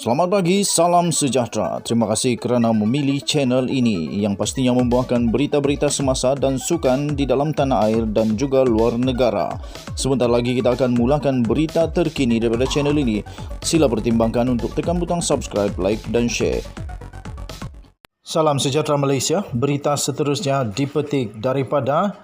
Selamat pagi, salam sejahtera. Terima kasih kerana memilih channel ini yang pastinya membawakan berita-berita semasa dan sukan di dalam tanah air dan juga luar negara. Sebentar lagi kita akan mulakan berita terkini daripada channel ini. Sila pertimbangkan untuk tekan butang subscribe, like dan share. Salam sejahtera Malaysia. Berita seterusnya dipetik daripada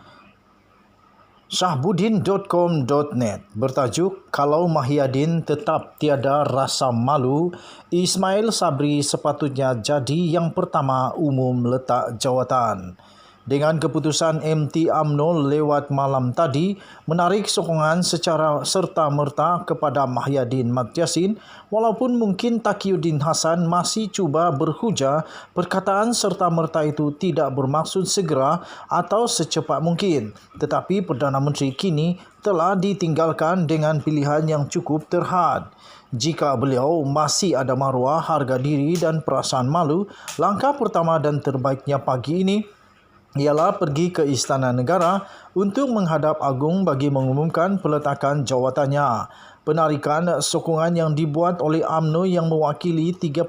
Shahbuddin.com.net bertajuk Kalau Mahyadin tetap tiada rasa malu, Ismail Sabri sepatutnya jadi yang pertama umum letak jawatan. Dengan keputusan MT UMNO lewat malam tadi menarik sokongan secara serta-merta kepada Mahyadin Mat Yassin, walaupun mungkin Taqiyuddin Hassan masih cuba berhujah perkataan serta-merta itu tidak bermaksud segera atau secepat mungkin, tetapi Perdana Menteri kini telah ditinggalkan dengan pilihan yang cukup terhad. Jika beliau masih ada maruah, harga diri dan perasaan malu, langkah pertama dan terbaiknya pagi ini ialah pergi ke Istana Negara untuk menghadap Agung bagi mengumumkan peletakan jawatannya. Penarikan sokongan yang dibuat oleh UMNO yang mewakili 38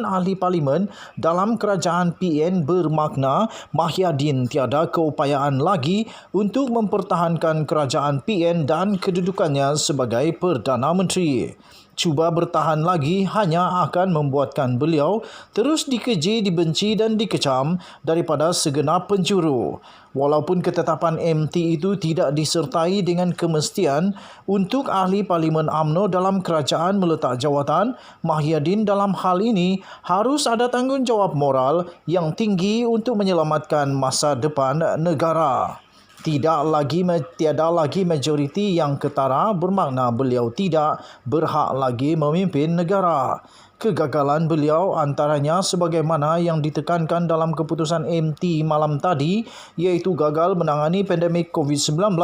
ahli parlimen dalam kerajaan PN bermakna Mahyadin tiada keupayaan lagi untuk mempertahankan kerajaan PN dan kedudukannya sebagai Perdana Menteri. Cuba bertahan lagi hanya akan membuatkan beliau terus dikeji, dibenci dan dikecam daripada segenap penjuru. Walaupun ketetapan MT itu tidak disertai dengan kemestian untuk ahli parlimen UMNO dalam kerajaan meletak jawatan, Mahyadin dalam hal ini harus ada tanggungjawab moral yang tinggi untuk menyelamatkan masa depan negara. Tiada lagi majoriti yang ketara bermakna beliau tidak berhak lagi memimpin negara. Kegagalan beliau antaranya sebagaimana yang ditekankan dalam keputusan MT malam tadi, iaitu gagal menangani pandemik COVID-19,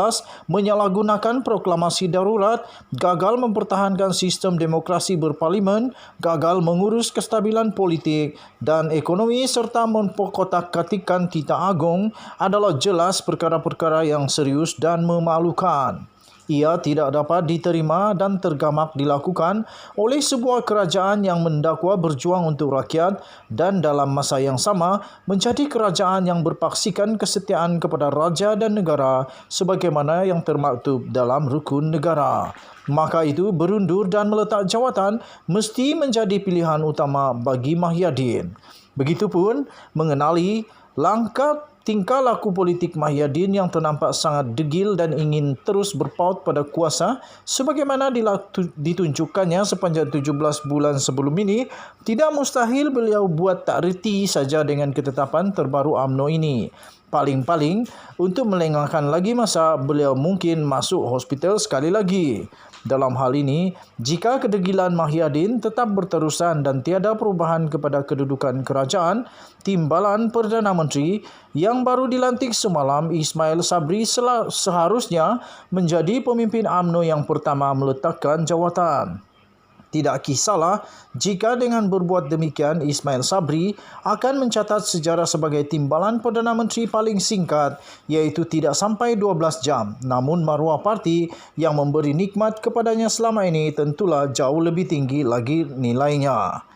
menyalahgunakan proklamasi darurat, gagal mempertahankan sistem demokrasi berparlimen, gagal mengurus kestabilan politik dan ekonomi serta memperkotak-katikkan Titah Agong adalah jelas perkara-perkara yang serius dan memalukan. Ia tidak dapat diterima dan tergamak dilakukan oleh sebuah kerajaan yang mendakwa berjuang untuk rakyat dan dalam masa yang sama menjadi kerajaan yang berpaksikan kesetiaan kepada raja dan negara sebagaimana yang termaktub dalam rukun negara. Maka itu berundur dan meletak jawatan mesti menjadi pilihan utama bagi Mahyadin. Begitupun mengenali tingkah laku politik Mahyadin yang ternampak sangat degil dan ingin terus berpaut pada kuasa sebagaimana ditunjukkannya sepanjang 17 bulan sebelum ini, tidak mustahil beliau buat tak reti saja dengan ketetapan terbaru UMNO ini. Paling-paling untuk melengahkan lagi masa, beliau mungkin masuk hospital sekali lagi. Dalam hal ini, jika kedegilan Mahyadin tetap berterusan dan tiada perubahan kepada kedudukan kerajaan, timbalan Perdana Menteri yang baru dilantik semalam, Ismail Sabri, seharusnya menjadi pemimpin UMNO yang pertama meletakkan jawatan. Tidak kisahlah jika dengan berbuat demikian Ismail Sabri akan mencatat sejarah sebagai timbalan Perdana Menteri paling singkat, iaitu tidak sampai 12 jam. Namun maruah parti yang memberi nikmat kepadanya selama ini tentulah jauh lebih tinggi lagi nilainya.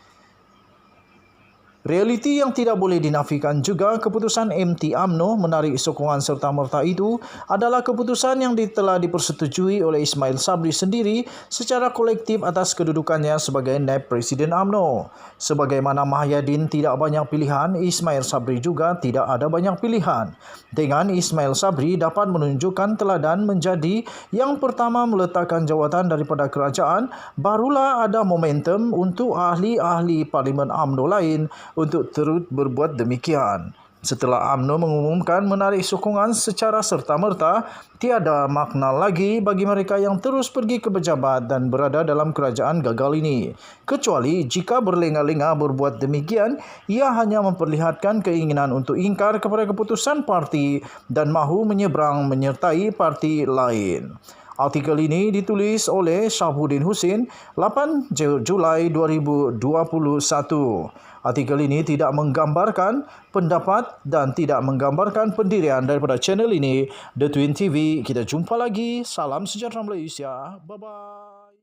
Realiti yang tidak boleh dinafikan juga, keputusan MT UMNO menarik sokongan serta-merta itu adalah keputusan yang telah dipersetujui oleh Ismail Sabri sendiri secara kolektif atas kedudukannya sebagai naib Presiden UMNO. Sebagaimana Mahyadin tidak banyak pilihan, Ismail Sabri juga tidak ada banyak pilihan. Dengan Ismail Sabri dapat menunjukkan teladan menjadi yang pertama meletakkan jawatan daripada kerajaan, barulah ada momentum untuk ahli-ahli parlimen UMNO lain untuk terus berbuat demikian. Setelah UMNO mengumumkan menarik sokongan secara serta-merta, tiada makna lagi bagi mereka yang terus pergi ke pejabat dan berada dalam kerajaan gagal ini. Kecuali jika berlengah-lengah berbuat demikian, ia hanya memperlihatkan keinginan untuk ingkar kepada keputusan parti dan mahu menyeberang menyertai parti lain. Artikel ini ditulis oleh Shahbuddin Hussein 8 Julai 2021. Artikel ini tidak menggambarkan pendapat dan tidak menggambarkan pendirian daripada channel ini, The Twin TV. Kita jumpa lagi. Salam sejahtera Malaysia. Bye-bye.